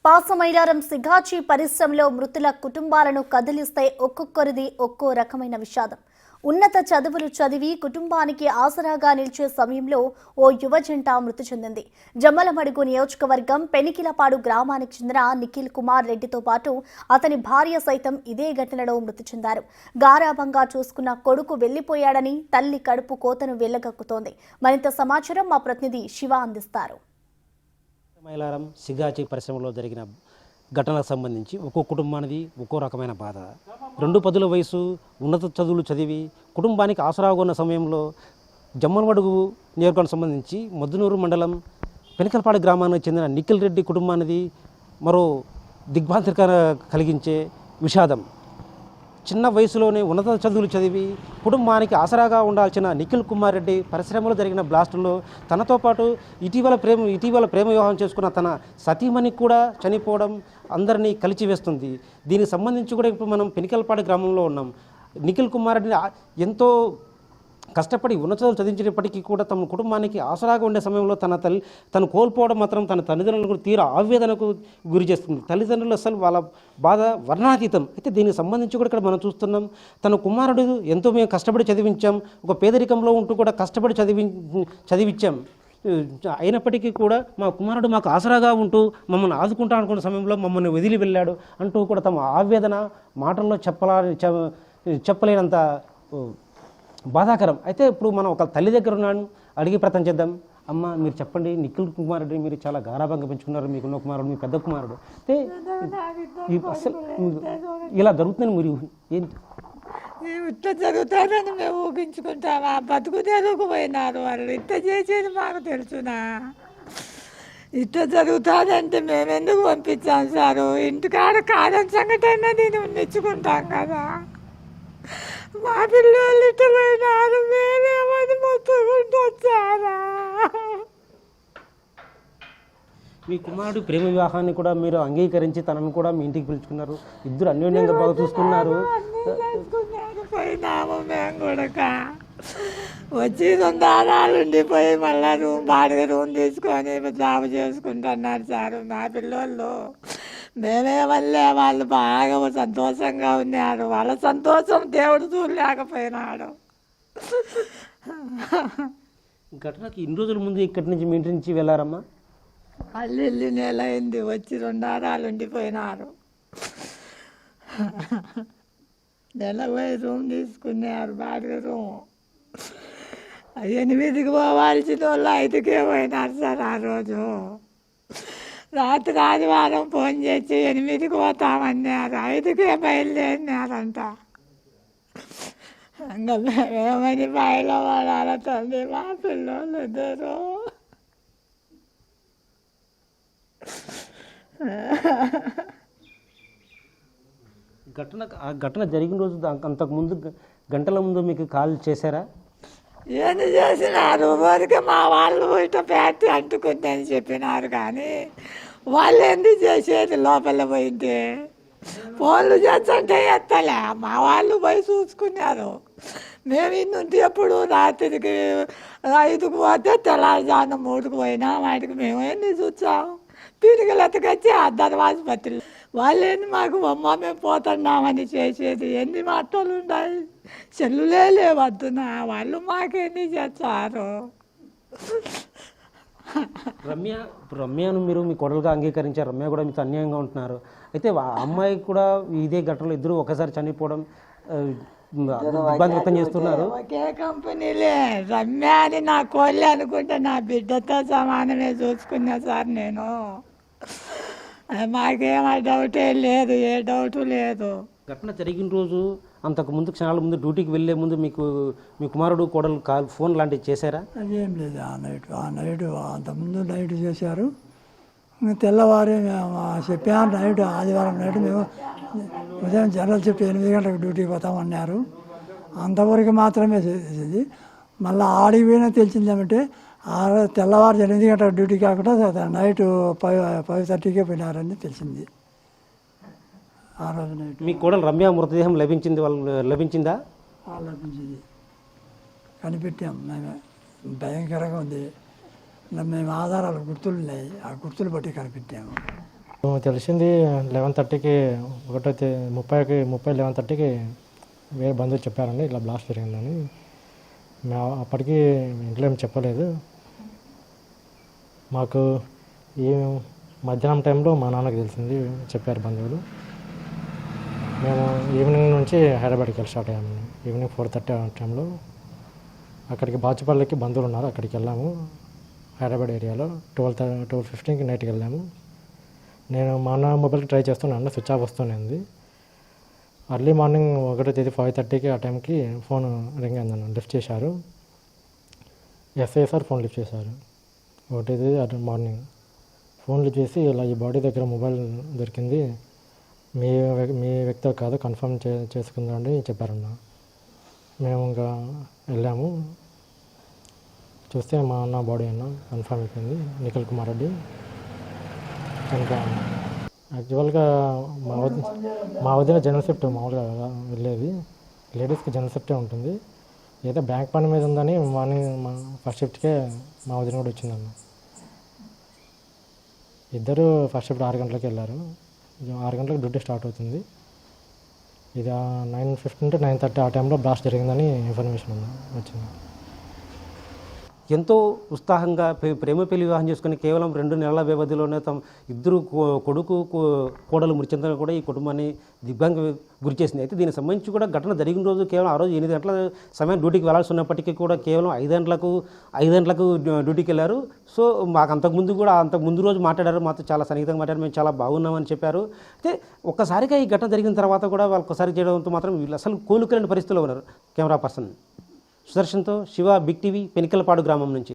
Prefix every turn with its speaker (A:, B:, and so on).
A: పాసమైలారం సిగాచి పరిశ్రమలో మృతుల కుటుంబాలను కదిలిస్తే ఒక్కొక్కరిది ఒక్కో రకమైన విషాదం. ఉన్నత చదువులు చదివి కుటుంబానికి ఆసరాగా నిలిచే సమయంలో ఓ యువ జంట మృతి చెందింది. జమ్మలమడుగు నియోజకవర్గం పెనికిలపాడు గ్రామానికి చెందిన నిఖిల్ కుమార్ రెడ్డితో పాటు అతని భార్య సైతం ఇదే ఘటనలో మృతి చెందారు. గారాబంగా చూసుకున్న కొడుకు వెళ్లిపోయాడని తల్లి కడుపు కోతను వెళ్లగక్కుతోంది. మరింత సమాచారం మా ప్రతినిధి శివ అందిస్తారు.
B: మైలారం సిగాచి పరిశ్రమలో జరిగిన ఘటనకు సంబంధించి ఒక్కో కుటుంబానికి ఒక్కో రకమైన బాధ. 2 వయసు, ఉన్నత చదువులు చదివి కుటుంబానికి ఆసరాగా ఉన్న సమయంలో జమ్మలమడుగు నియోజకవర్గానికి సంబంధించి మొద్దునూరు మండలం పెనికలపాడు గ్రామానికి చెందిన నిఖిల్ రెడ్డి కుటుంబానికి మరో దిగ్భ్రాంతి కలిగించే విషాదం. చిన్న వయసులోనే ఉన్నత చదువులు చదివి కుటుంబానికి ఆసరాగా ఉండాల్సిన నిఖిల్ కుమార్ రెడ్డి పరిశ్రమలో జరిగిన బ్లాస్టుల్లో తనతో పాటు ఇటీవల ప్రేమ వివాహం చేసుకున్న తన సతీమణి కూడా చనిపోవడం అందరినీ కలిచివేస్తుంది. దీనికి సంబంధించి కూడా ఇప్పుడు మనం పెనికలపాడు గ్రామంలో ఉన్నాం. నిఖిల్ కుమార్ రెడ్డిని ఎంతో కష్టపడి ఉన్నత చదువులు చదివించినప్పటికీ కూడా తమ కుటుంబానికి ఆసరాగా ఉండే సమయంలో తను కోల్పోవడం మాత్రం తన తల్లిదండ్రులకు తీవ్ర ఆవేదనకు గురి చేస్తుంది. తల్లిదండ్రులు అసలు వాళ్ళ బాధ వర్ణాతీతం. అయితే దీనికి సంబంధించి కూడా ఇక్కడ మనం చూస్తున్నాం, తన కుమారుడు ఎంతో మేము కష్టపడి చదివించాం, ఒక పేదరికంలో ఉంటూ కూడా కష్టపడి చదివించాం, అయినప్పటికీ కూడా మా కుమారుడు మాకు ఆసరాగా ఉంటూ మమ్మల్ని ఆదుకుంటా అనుకున్న సమయంలో మమ్మల్ని వదిలి వెళ్ళాడు అంటూ కూడా తమ ఆవేదన మాటల్లో చెప్పలేనంత బాధాకరం. అయితే ఇప్పుడు మనం ఒక తల్లి దగ్గర ఉన్నాను, అడిగి ప్రయత్నం చేద్దాం. అమ్మ, మీరు చెప్పండి, నిఖిల్ కుమార్ రెడ్డి మీరు చాలా గారాబంగా పెంచుకున్నారు, మీకున్న కుమారుడు, మీ పెద్ద కుమారుడు. అయితే అసలు ఇలా జరుగుతుందని మీరు ఏంటి?
C: ఇట్లా జరుగుతారని మేము ఊహించుకుంటామా? బతుకు తెరుకుపోయినారు వాళ్ళు. ఇట్లా చేసేది మాకు తెలుసునా? ఇట్లా జరుగుతుందంటే మేము ఎందుకు పంపించాం సారు? ఇంటికాడ కాలం సంగతి అయినా నేను మెచ్చుకుంటాం కదా. మా పిల్లలు ఇట్లా పోయినారు, మేమేమని మొత్తుకుంటూ వచ్చారా?
B: మీ కుమారుడు ప్రేమ వివాహాన్ని కూడా మీరు అంగీకరించి తనను కూడా మీ ఇంటికి పిలుచుకున్నారు, ఇద్దరు అన్యోన్యంగా బాగా చూసుకున్నారు.
C: పోయినాము మేము కూడా వచ్చి 2 ఆడాలు ఉండిపోయి మళ్ళా బాడిగ రూమ్ తీసుకొని జాబ్ చేసుకుంటున్నారు సార్. మా పిల్లలు మేమేమల్లే వాళ్ళు బాగా సంతోషంగా ఉన్నారు. వాళ్ళ సంతోషం దేవుడు చూడలేకపోయినాడు.
B: ఘటనకి ఇన్ని రోజుల ముందు ఇక్కడి నుంచి మీ ఇంటి నుంచి వెళ్ళారమ్మా?
C: వెళ్ళి నెల అయింది, వచ్చి 2 ఆడాలు ఉండిపోయినారు. నెల పోయి రూమ్ తీసుకున్నారు, బాడిగ రూమ్. 8కి పోవాల్సిన వాళ్ళు 5కే పోయినారు సార్. ఆ రోజు రాత్రి ఆదివారం ఫోన్ చేసి 8కి పోతామన్నారు, 5కే బయలుదేరినారంట. ఇంకా మేమేమని బయలు పడాల తండ్రి, మా పిల్లలు ఇద్దరు.
B: ఘటన జరిగిన రోజు అంతకుముందు గంటల ముందు మీకు కాల్ చేశారా?
C: ఏంది చేసినారు? ఊరికి మా వాళ్ళు ఇట్లా ఫ్యాక్టరీ అంటుకుందని చెప్పినారు, కానీ వాళ్ళు ఎందుకు చేసేది? లోపల పోయింటే ఫోన్లు చేస్తుంటే ఎత్తలే. మా వాళ్ళు పోయి చూసుకున్నారు. మేము ఇన్నుంటే ఎప్పుడు రాత్రికి 5కి పోతే తెల్లారుజామున 3కి పోయినా వాటికి మేము ఎన్ని చూసాం. తిరిగి ఎత్తకొచ్చి అద్దరు ఆసుపత్రి. వాళ్ళేంది మాకు అమ్మ మేము పోతున్నామని చేసేది? ఎన్ని మాటలు ఉన్నాయి, చెల్లులే లేవద్దునా, వాళ్ళు మాకెన్ని చేస్తారు.
B: రమ్యను మీరు మీ కోడలుగా అంగీకరించారు, రమ్య కూడా మీతో అన్యాయంగా ఉంటున్నారు. అయితే అమ్మాయి కూడా ఇదే ఘటనలో ఇద్దరు ఒకసారి చనిపోవడం ఇబ్బంది వ్యక్తం చేస్తున్నారు.
C: ఒకే కంపెనీలే. రమ్య అని నా కోళ్ళే అనుకుంటే నా బిడ్డతో సమానమే చూసుకున్నా సార్ నేను. మాకేం డౌటే లేదు, ఏ డౌటు లేదు.
B: ఘటన జరిగిన రోజు అంతకుముందు క్షణాల ముందు డ్యూటీకి వెళ్ళే ముందు మీకు మీ కుమారుడు కోడలు ఫోన్ లాంటివి చేశారా?
D: అదేం లేదు. ఆ నైట్ అంతకుముందు నైట్ చేశారు. తెల్లవారి చెప్పాను నైట్, ఆదివారం నైట్ మేము ఉదయం జనరల్ షిఫ్ట్ 8 గంటలకు డ్యూటీకి పోతామన్నారు. అంతవరకు మాత్రమే చేసింది. మళ్ళీ ఆడికి పోయినా తెలిసిందేమంటే తెల్లవారు 8 గంటల డ్యూటీ కాకుండా నైట్ 5:30కే పోయినారని తెలిసింది. ఆ రోజు నైట్
B: మీ కోడలు రమ్య మృతదేహం లభించిందా?
D: లభించింది, కనిపెట్టాం మేము. భయంకరంగా ఉంది. మేము ఆధారాలు గుర్తులు ఉన్నాయి, ఆ గుర్తులు బట్టి కనిపెట్టాము.
E: తెలిసింది 11:30కి 11:30కి వేరే బంధువులు చెప్పారండి ఇలా బ్లాస్ట్ జరిగిందని. అప్పటికి ఇంట్లో ఏం చెప్పలేదు మాకు. ఈ మధ్యాహ్నం టైంలో మా నాన్నకి తెలిసింది, చెప్పారు బంధువులు. మేము ఈవినింగ్ నుంచి హైదరాబాద్కి వెళ్ళి స్టార్ట్ అయ్యాము. ఈవినింగ్ 4:30 ఆ టైంలో అక్కడికి బాచుపల్లికి బంధువులు ఉన్నారు, అక్కడికి వెళ్ళాము. హైదరాబాద్ ఏరియాలో 12:15కి నైట్కి వెళ్ళాము. నేను మా అన్న మొబైల్కి ట్రై చేస్తున్నాను, స్విచ్ ఆఫ్ వస్తూనే. అర్లీ మార్నింగ్ 1వ తేదీ 5:30కి ఆ టైంకి ఫోన్ రింగ్ అయిందన్న. లిఫ్ట్ చేశారు, ఎస్ఐ సార్ ఫోన్ లిఫ్ట్ చేశారు. 1వ తేదీ మార్నింగ్ ఫోన్ లిఫ్ట్ చేసి ఇలా ఈ బాడీ దగ్గర మొబైల్ దొరికింది, మీ వ్యక్తి కాదు, కన్ఫర్మ్ చేసుకుందండి చెప్పారన్న. మేము ఇంకా వెళ్ళాము, చూస్తే మా అన్న బాడీ అన్న కన్ఫర్మ్ అయిపోయింది, నిఖిల్ కుమార్ రెడ్డి. ఇంకా యాక్చువల్గా మా వదిన జనరల్ షిఫ్ట్ మామూలుగా వెళ్ళేది, లేడీస్కి జనరల్ షిఫ్టే ఉంటుంది. ఏదో బ్యాంక్ పని మీద ఉందని మార్నింగ్ ఫస్ట్ షిఫ్ట్కే మా వదిన కూడా వచ్చిందన్న. ఇద్దరు ఫస్ట్ షిఫ్ట్ 6 గంటలకు వెళ్ళారు. 6 గంటలకు డ్యూటీ స్టార్ట్ అవుతుంది. ఇది 9:15 to 9:30 ఆ టైంలో బ్లాస్ట్ జరిగిందని ఇన్ఫర్మేషన్ వచ్చింది.
B: ఎంతో ఉత్సాహంగా ప్రేమ పెళ్లి వివాహం చేసుకుని కేవలం 2 నెలల వ్యవధిలోనే తమ ఇద్దరు కొడుకు కోడలు మృతి చెందడం కూడా ఈ కుటుంబాన్ని దిగ్భ్రాంతి గురి చేసింది. అయితే దీనికి సంబంధించి కూడా ఘటన జరిగిన రోజు కేవలం ఆ రోజు 8 గంటల సమయం డ్యూటీకి వెళ్లాల్సి ఉన్నప్పటికీ కూడా కేవలం 5 గంటలకు డ్యూటీకి వెళ్ళారు. సో మాకు అంతకుముందు రోజు మాట్లాడారు, మాతో చాలా సన్నిహితంగా మాట్లాడారు, మేము చాలా బాగున్నామని చెప్పారు. అయితే ఒక్కసారిగా ఈ ఘటన జరిగిన తర్వాత కూడా వాళ్ళు ఒక్కసారి చేయడంతో మాత్రం వీళ్ళు అసలు కోలుకోలేని పరిస్థితిలో ఉన్నారు. కెమెరా పర్సన్ సుదర్శన్తో శివ, బిగ్ టీవీ, పెనికలపాడు గ్రామం నుంచి.